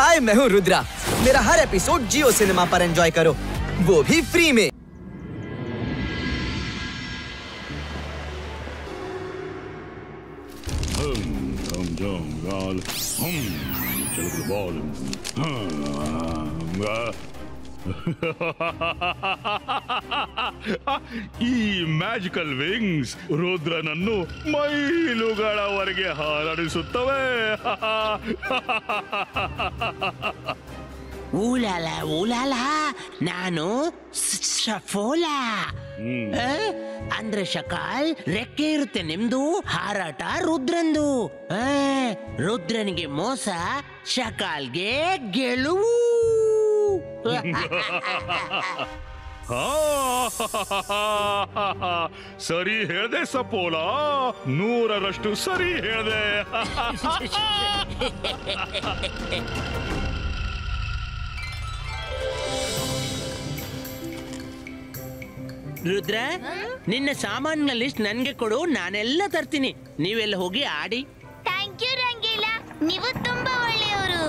हाय, मैं हूँ रुद्रा। मेरा हर एपिसोड जियो सिनेमा पर एंजॉय करो, वो भी फ्री में। ಈ ಮ್ಯಾಜಿಕಲ್ ವಿಂಗ್ಸ್ ರುದ್ರನನ್ನು ಮೈಲುಗಳವರೆಗೆ ಹಾರಾಡಿಸುತ್ತವೆ. ಊಲಾಲ ಊಲಾಲ, ನಾನು ಶಫೋಲಾ. ಅಂದ್ರೆ ಶಕಾಲ್ ರೆಕ್ಕೆ ಇರುತ್ತೆ ನಿಮ್ದು, ಹಾರಾಟ ರುದ್ರಂದು. ರುದ್ರನಿಗೆ ಮೋಸ, ಶಕಾಲ್ಗೆ ಗೆಲುವು. ಸರಿ ಹೇಳ್ದೆ ಸಪೋಲ, 100ರಷ್ಟು ಸರಿ ಹೇಳ್ದೆ. ರುದ್ರ, ನಿನ್ನ ಸಾಮಾನಿನ ಲಿಸ್ಟ್ ನನ್ಗೆ ಕೊಡು, ನಾನೆಲ್ಲ ತರ್ತೀನಿ. ನೀವೆಲ್ಲ ಹೋಗಿ ಆಡಿ. ಥ್ಯಾಂಕ್ ಯು ರಂಗೀಲ, ನೀವು ತುಂಬಾ ಒಳ್ಳೆಯವರು.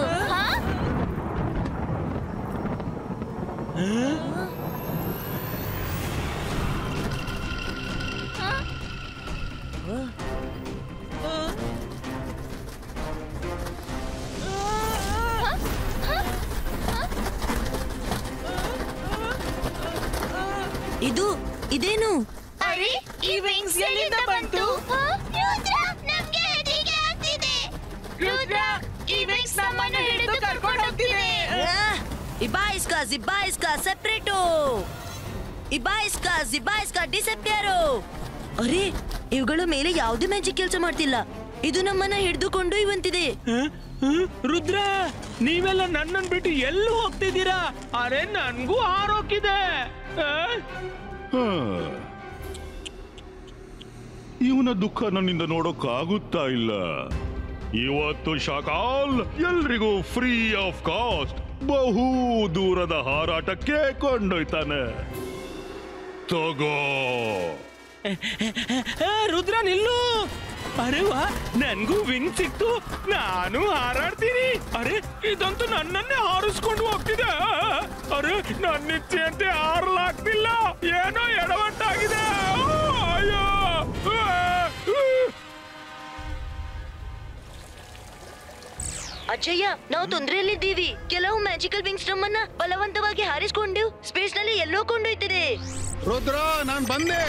ಇದೇನು? ಅರೆ, ಈ ವಿಂಗ್ಸ್ ಎಲ್ಲಿಂದ ಬಂತು? ರುದ್ರ, ನಮಗೆ ಹೆದರಿಕೆ ಆಗ್ತಿದೆ. ರುದ್ರ, ಈ ವಿಂಗ್ಸ್ ನಮ್ಮನ್ನು ಹಿಡಿದು ಕರ್ಕೊಂಡು ಹೋಗ್ತಿದೆ. ಇಬಾ ಇಸ್ಕಾ ಸೆಪರೇಟೋ, ಇಬಾ ಇಸ್ಕಾ ಡಿಸೆಪ್ಪಿಯರೋ. ಅರೆ, ಇವುಗಳ ಮೇಲೆ ಯಾವುದೇ ಮ್ಯಾಜಿಕ್ ಕೆಲಸ ಮಾಡ್ತಿಲ್ಲ. ಇದು ನಮ್ಮನ್ನ ಹಿಡಿದುಕೊಂಡು ಇವಂತಿದೆ. ರುದ್ರ, ನೀವೆಲ್ಲ ನನ್ನನ್ನು ಬಿಟ್ಟು ಎಲ್ಲೂ ಹೋಗ್ತಿದ್ದೀರಾ? ಅರೆ, ನನ್ಗೂ ಹಾರೋಕಿದೆ. ಇವನ ದುಃಖ ನನ್ನಿಂದ ನೋಡೋಕ್ಕಾಗುತ್ತಾ ಇಲ್ಲ. ಇವತ್ತು ಶಕಾಲ್ ಎಲ್ರಿಗೂ ಫ್ರೀ ಆಫ್ ಕಾಸ್ಟ್ ಬಹು ದೂರದ ಹಾರಾಟಕ್ಕೆ ಕೊಂಡೊಯ್ತಾನೆ. ತಗೋ. ರುದ್ರ, ನಿಲ್ಲು. ಅರೆ ವಾ, ನನ್ಗೂ ವಿಂಗ್ ಸಿಕ್ತು, ನಾನು ಹಾರಾಡ್ತೀನಿ. ಅರೆ, ಇದಂತೂ ನನ್ನನ್ನೇ ಹಾರಿಸ್ಕೊಂಡು ಹೋಗ್ತಿದೆ. ಅರೆ, ನನ್ನ ಇಚ್ಛೆಯಂತೆ ಹಾರಲಾಗ್ತಿಲ್ಲ, ಏನೋ ಎಡವಟ್ಟಾಗಿದೆ. ಅಯ್ಯೋ. ಅಜ್ಜಯ್ಯ, ನಾವು ತೊಂದರೆಯಲ್ಲಿದ್ದೀವಿ. ಕೆಲವು ಮ್ಯಾಜಿಕಲ್ ವಿಂಗ್ಸ್ ನಮ್ಮನ್ನ ಬಲವಂತವಾಗಿ ಹಾರಿಸಿಕೊಂಡು ಸ್ಪೇಸ್ ನಲ್ಲಿ ಎಲ್ಲೋ ಕೊಂಡೊಯ್ತಿದೆ. ರುದ್ರ, ನಾನ್ ಬಂದೆ.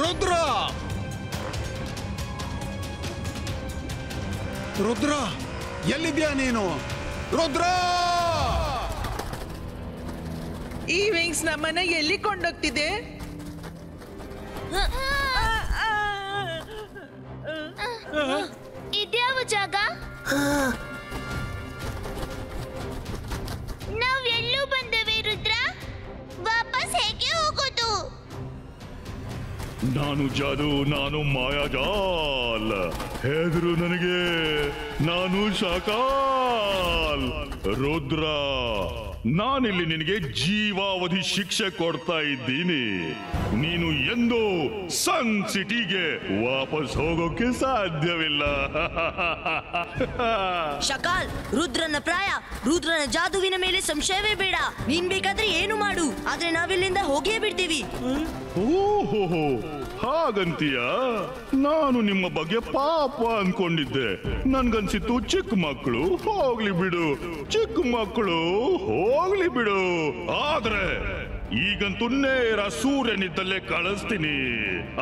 ರುದ್ರ, ರುದ್ರ, ಎಲ್ಲಿದ್ಯಾ ನೀನು? ರುದ್ರ! ಈ ವಿಂಗ್ಸ್ ನಮ್ಮನ್ನ ಎಲ್ಲಿ ಕೊಂಡೋಗ್ತಿದೆ? ಇದ್ಯಾವ ಜಾಗ? ನಾವ್ ಎಲ್ಲೂ ಬಂದವೆ ರುದ್ರ, ವಾಪಸ್ ಹೇಗೆ ಹೋಗೋದು? ನಾನು ಜಾದು, ನಾನು ಮಾಯಾಜಾಲ್. ಹೆದರು ನನಗೆ, ನಾನು ಶಕಾಲ್. ರುದ್ರ, ನಾನಿಲ್ಲಿ ನಿನಗೆ ಜೀವಾವಧಿ ಶಿಕ್ಷೆ ಕೊಡ್ತಾ ಇದ್ದೀನಿ. ನೀನು ಎಂದೂ ಸನ್ ಸಿಟಿಗೆ ವಾಪಸ್ ಹೋಗೋಕೆ ಸಾಧ್ಯವಿಲ್ಲ. ಶಕಾಲ್, ರುದ್ರನ ಪ್ರಾಯ, ರುದ್ರನ ಜಾದುವಿನ ಮೇಲೆ ಸಂಶಯವೇ ಬೇಡ. ನೀನ್ ಬೇಕಾದ್ರೆ ಏನು ಮಾಡು, ಆದ್ರೆ ನಾವಿಲ್ಲಿಂದ ಹೋಗೇ ಬಿಡ್ತೀವಿ. ಓಹೋ, ಹಾಗಂತೀಯ? ನಾನು ನಿಮ್ಮ ಬಗ್ಗೆ ಪಾಪ ಅನ್ಕೊಂಡಿದ್ದೆ. ನನ್ಗನ್ಸಿತ್ತು ಚಿಕ್ಕ ಮಕ್ಕಳು ಹೋಗ್ಲಿ ಬಿಡು, ಚಿಕ್ಕ ಮಕ್ಕಳು ಹೋಗ್ಲಿ ಬಿಡು. ಆದ್ರೆ ಈಗಂತೂ ನೇರ ಸೂರ್ಯನಿದ್ದಲ್ಲೇ ಕಳಿಸ್ತೀನಿ.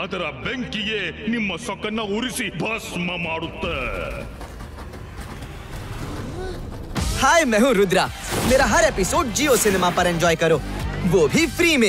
ಅದರ ಬೆಂಕಿಗೆ ನಿಮ್ಮ ಸೊಕ್ಕನ್ನ ಉರಿಸಿ ಭಸ್ಮ ಮಾಡುತ್ತೆ. हाय, मैं हूँ रुद्रा। मेरा हर एपिसोड जियो सिनेमा पर एंजॉय करो, वो भी फ्री में।